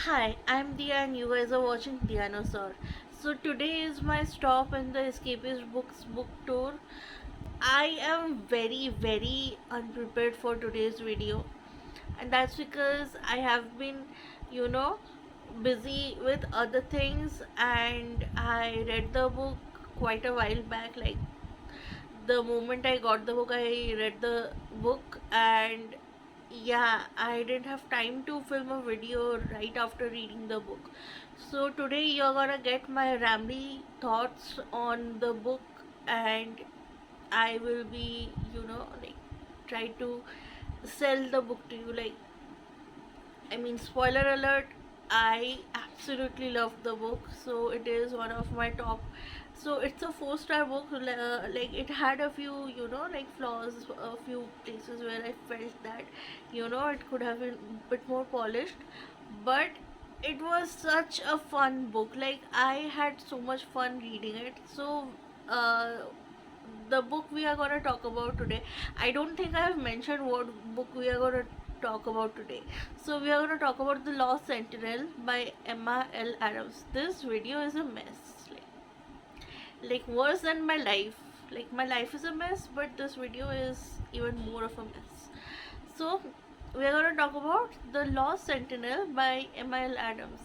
Hi, I'm Dia and you guys are watching Dianosaur. So today is my stop in the Escapist Books book tour. I am very unprepared for today's video, and that's because I have been, you know, busy with other things, and I read the book quite a while back. Like the moment I got the book, I read the book, and yeah, I didn't have time to film a video right after reading the book. So today you're gonna get my rambly thoughts on the book, and I will be, try to sell the book to you. Spoiler alert, I absolutely love the book. So it is one of my top. So it's a four-star book. Like it had a few, flaws, a few places where I felt that, it could have been a bit more polished. But it was such a fun book. Like I had so much fun reading it. So, uh, the book we are going to talk about today, I don't think I have mentioned what book we are going to talk about today. So we are going to talk about The Lost Sentinel by Emma L. Adams. This video is a mess, like worse than my life. Like my life is a mess, but this video is even more of a mess. So we are going to talk about The Lost Sentinel by Emma L. Adams.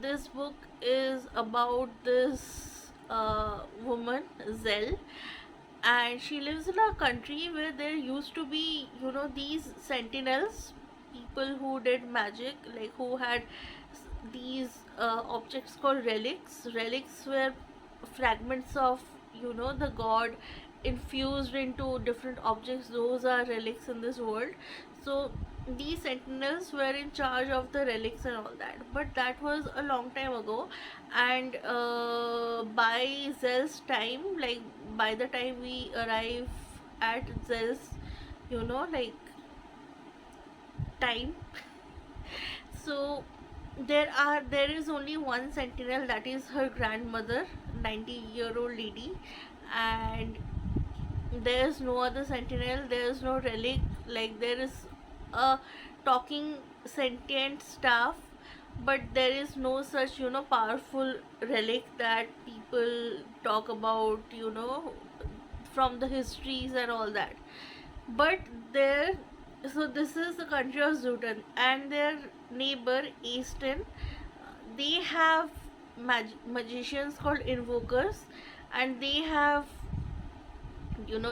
This book is about this woman, Zell, and she lives in a country where there used to be, these sentinels, people who did magic, like who had these objects called relics. Relics were fragments of, the god infused into different objects. Those are relics in this world. So these sentinels were in charge of the relics and all that, but that was a long time ago. And by Zell's time, like by the time we arrive at Zell's, like time, so there is only one sentinel, that is her grandmother, 90-year-old lady. And there's no other sentinel, there's no relic. Like there is a talking sentient staff, but there is no such, powerful relic that people talk about, from the histories and all that. But there, so this is the country of Zootan, and their neighbor Easton, they have magicians called invokers, and they have,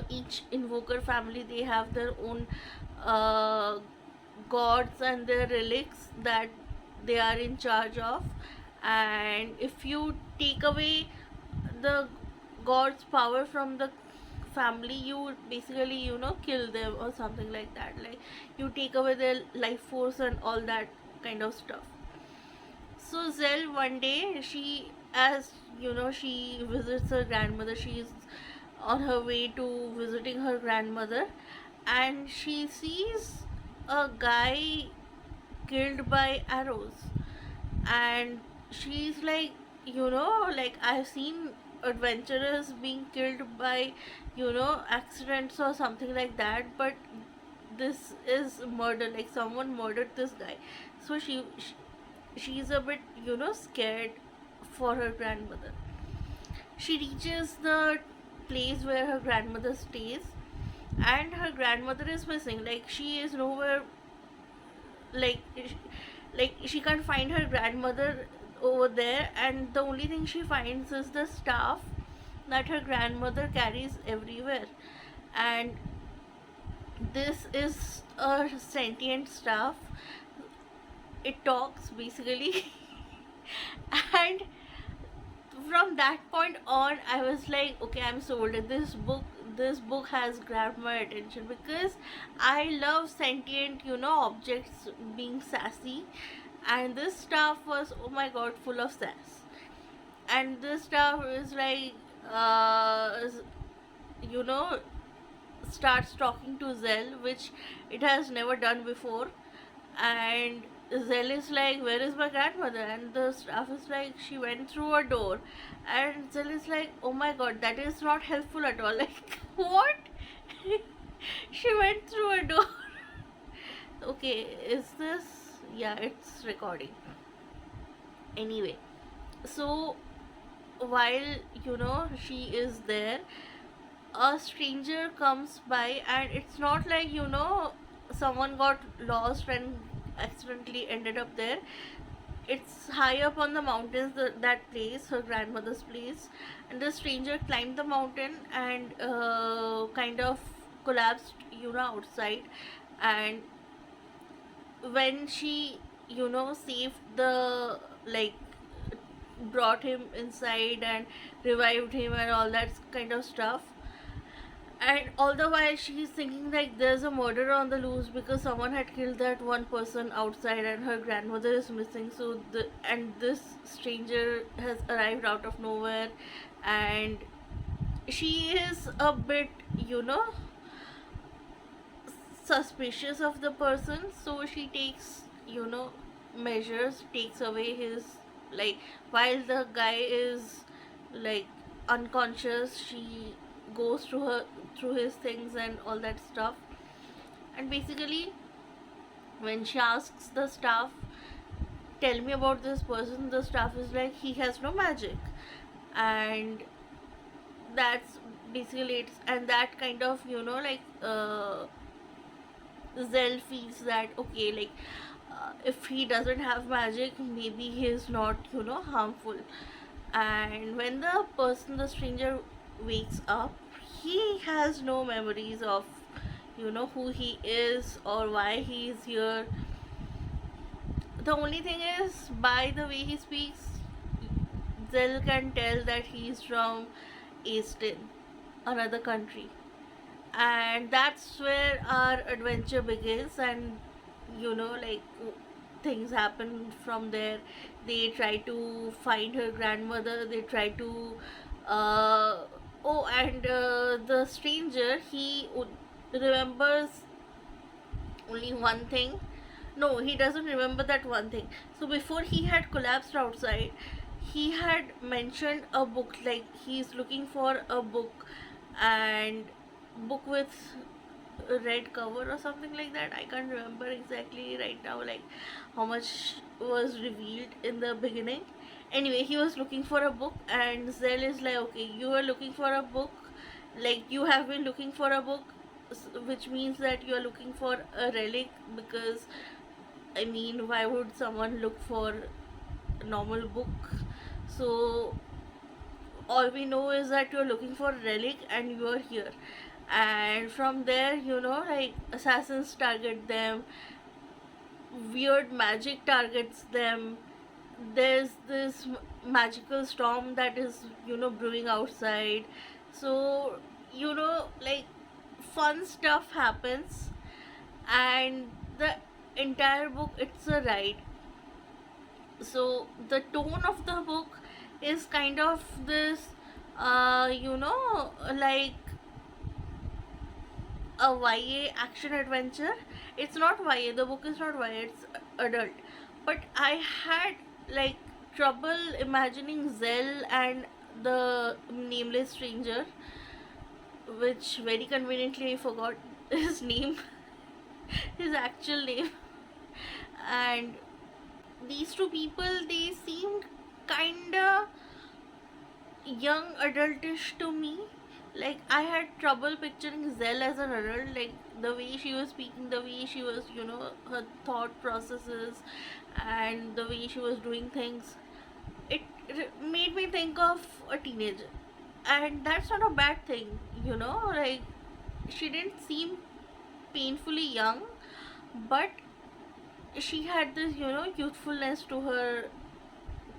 each invoker family, they have their own uh, gods and their relics that they are in charge of. And if you take away the god's power from the family, you basically, kill them or something like that. Like you take away their life force and all that kind of stuff. So Zell, one day, she, as she visits her grandmother. She is on her way to visiting her grandmother, and she sees a guy killed by arrows. And she's like, like I've seen adventurers being killed by, accidents or something like that, but this is murder. Like someone murdered this guy. So she's a bit, scared for her grandmother. She reaches the place where her grandmother stays, and her grandmother is missing. Like she is nowhere. Like she can't find her grandmother over there, and the only thing she finds is the staff that her grandmother carries everywhere. And this is a sentient staff. It talks basically. And from that point on, I was like, okay, I'm sold. This book has grabbed my attention because I love sentient, objects being sassy. And this stuff was, oh my god, full of sass. And this stuff is like, you know starts talking to Zell, which it has never done before. And Zell is like, where is my grandmother? And the staff is like, she went through a door. And Zell is like, oh my god, that is not helpful at all. Like, what? She went through a door. Okay, is this Yeah, it's recording. Anyway, so while she is there, a stranger comes by, and it's not like someone got lost and accidentally ended up there. It's high up on the mountains, that place, her grandmother's place, and the stranger climbed the mountain and kind of collapsed outside. And when she saved the, like, brought him inside and revived him and all that kind of stuff, and all the while she's thinking like there's a murder on the loose because someone had killed that one person outside and her grandmother is missing. So this stranger has arrived out of nowhere, and she is a bit you know suspicious of the person. So she takes measures, takes away his, like, while the guy is, like, unconscious, she goes through his things and all that stuff. And basically, when she asks the staff, tell me about this person, the staff is like, he has no magic. And that's basically it. And that kind of like, Zell feels that, okay, like, if he doesn't have magic, maybe he is not harmful. And when the stranger wakes up, he has no memories of who he is or why he is here. The only thing is, by the way he speaks, Zell can tell that he's from Easton, another country. And that's where our adventure begins. And like, things happen from there. They try to find her grandmother, they try to uh, oh, and the stranger, remembers only one thing. No, he doesn't remember that one thing. So before he had collapsed outside, he had mentioned a book, like he's looking for a book, and book with a red cover or something like that. I can't remember exactly right now, like, how much was revealed in the beginning. Anyway, he was looking for a book, and Zell is like, okay, you are looking for a book, like, you have been looking for a book, which means that you are looking for a relic. Because, I mean, why would someone look for a normal book? So all we know is that you're looking for a relic and you are here. And from there, like, assassins target them, weird magic targets them. There's this magical storm that is brewing outside. So like, fun stuff happens. And the entire book, it's a ride. So the tone of the book is kind of this, like, a YA action adventure. It's not YA, the book is not YA, it's adult. But I had, like, trouble imagining Zell and the nameless stranger, which very conveniently I forgot his name, his actual name. And these two people, they seemed kinda young adultish to me. Like, I had trouble picturing Zell as an adult, like the way she was speaking, the way she was, her thought processes, and the way she was doing things. It made me think of a teenager, and that's not a bad thing, like, she didn't seem painfully young, but she had this, youthfulness to her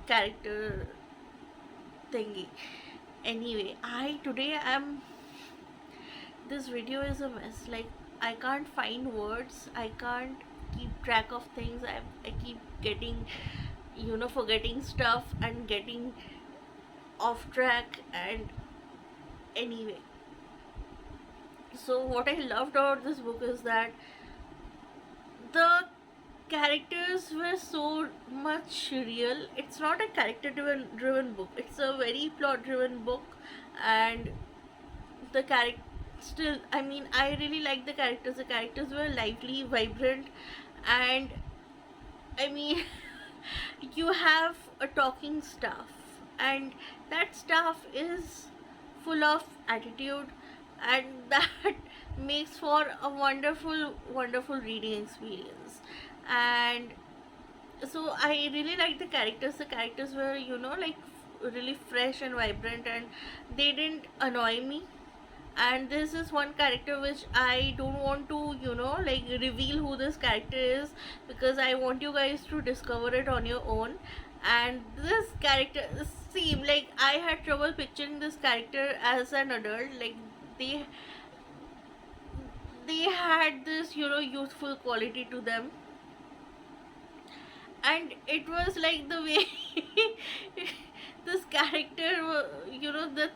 character thingy. Anyway, I today am this video is a mess. Like, I can't find words, I can't keep track of things. I keep getting, forgetting stuff and getting off track. And anyway, so what I loved about this book is that the characters were so much real. It's not a character driven book, it's a very plot driven book. And the character, still, I mean, I really like the characters. The characters were lively, vibrant, and I mean, you have a talking staff, and that staff is full of attitude, and that makes for a wonderful, wonderful reading experience. And so I really like the characters. The characters were, like really fresh and vibrant, and they didn't annoy me. And this is one character which I don't want to, like reveal who this character is, because I want you guys to discover it on your own. And this character seemed like I had trouble picturing this character as an adult. Like they they had this, youthful quality to them, and it was like the way this character, the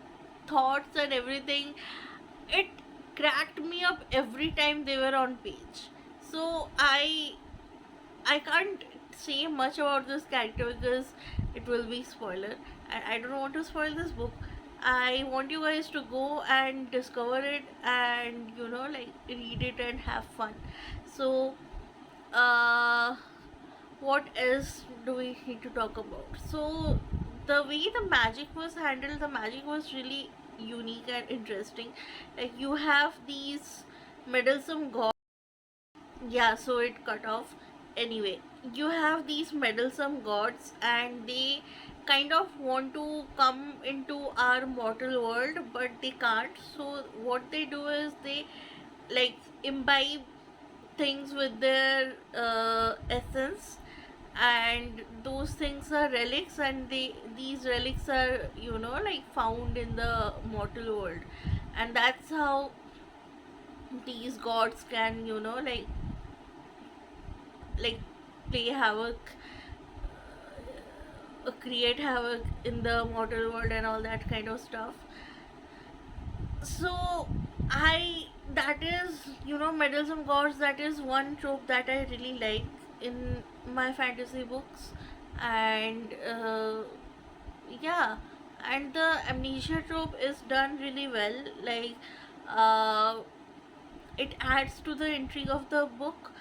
thoughts and everything, it cracked me up every time they were on page. So I can't say much about this character because it will be spoiler, and I don't want to spoil this book. I want you guys to go and discover it, and like read it and have fun. So uh what else do we need to talk about? So the way the magic was handled, the magic was really unique and interesting. Like you have these meddlesome gods. Yeah, so it cut off. Anyway, you have these meddlesome gods, and they kind of want to come into our mortal world, but they can't. So what they do is they like imbibe things with their essence, and those things are relics, and these relics are, like found in the mortal world. And that's how these gods can, like play havoc, create havoc in the mortal world and all that kind of stuff. So I that is, meddlesome gods, that is one trope that I really like in my fantasy books. And yeah, and the amnesia trope is done really well. Like uh, it adds to the intrigue of the book,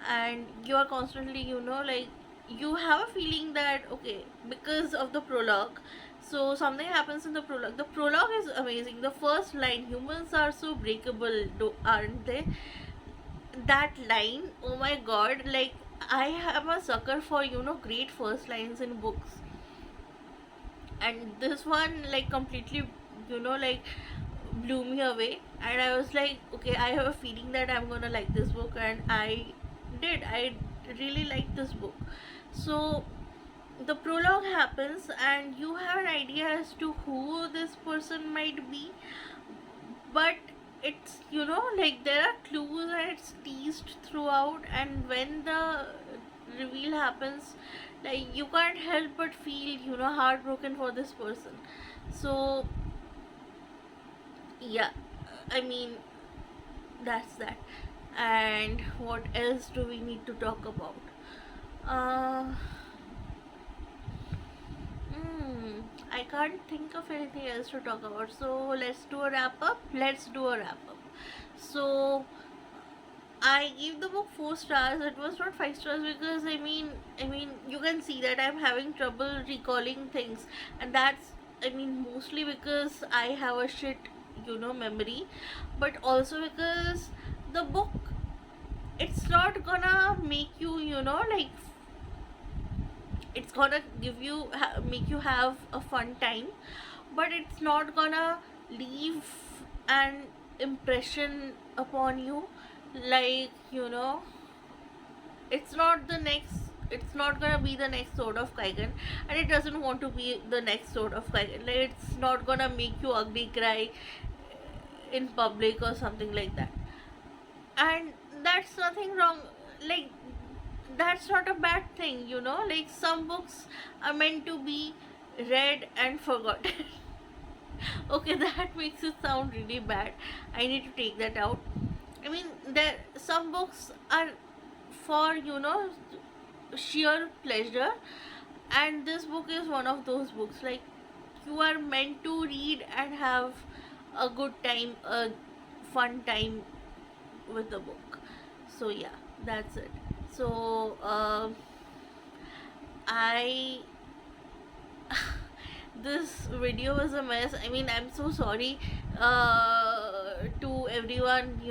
and you are constantly, like you have a feeling that okay, because of the prologue. So something happens in the prologue. The prologue is amazing. The first line, humans are so breakable, aren't they? That line, oh my god, like I am a sucker for, great first lines in books. And this one like completely, like blew me away. And I was like, okay, I have a feeling that I'm gonna like this book, and I really like this book. So the prologue happens, and you have an idea as to who this person might be, but it's, like there are clues, and it's teased throughout. And when the reveal happens, like you can't help but feel, heartbroken for this person. So yeah, I mean, that's that. And what else do we need to talk about? uh I can't think of anything else to talk about. So let's do a wrap up. So I gave the book 4 stars. It was not 5 stars because I mean you can see that I'm having trouble recalling things, and that's, mostly because I have a shit, memory, but also because the book, it's not gonna make you, like it's gonna give you make you have a fun time, but it's not gonna leave an impression upon you. Like, it's not the next it's not gonna be the next Sword of Kaigan, and it doesn't want to be the next Sword of Kaigan. Like, it's not gonna make you ugly cry in public or something like that. And that's nothing wrong. Like, that's not a bad thing, like some books are meant to be read and forgotten. Okay, that makes it sound really bad. I need to take that out. I mean, there some books are for, sheer pleasure, and this book is one of those books. Like, you are meant to read and have a good time, a fun time with the book. So yeah, that's it. So I this video was a mess. I mean, I'm so sorry to everyone,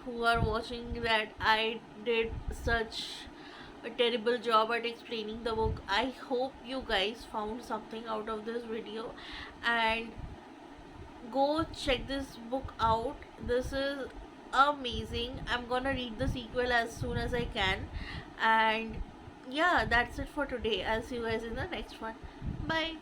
who are watching, that I did such a terrible job at explaining the book. I hope you guys found something out of this video, and go check this book out. This is amazing. I'm gonna read the sequel as soon as I can. And yeah, that's it for today. I'll see you guys in the next one. Bye.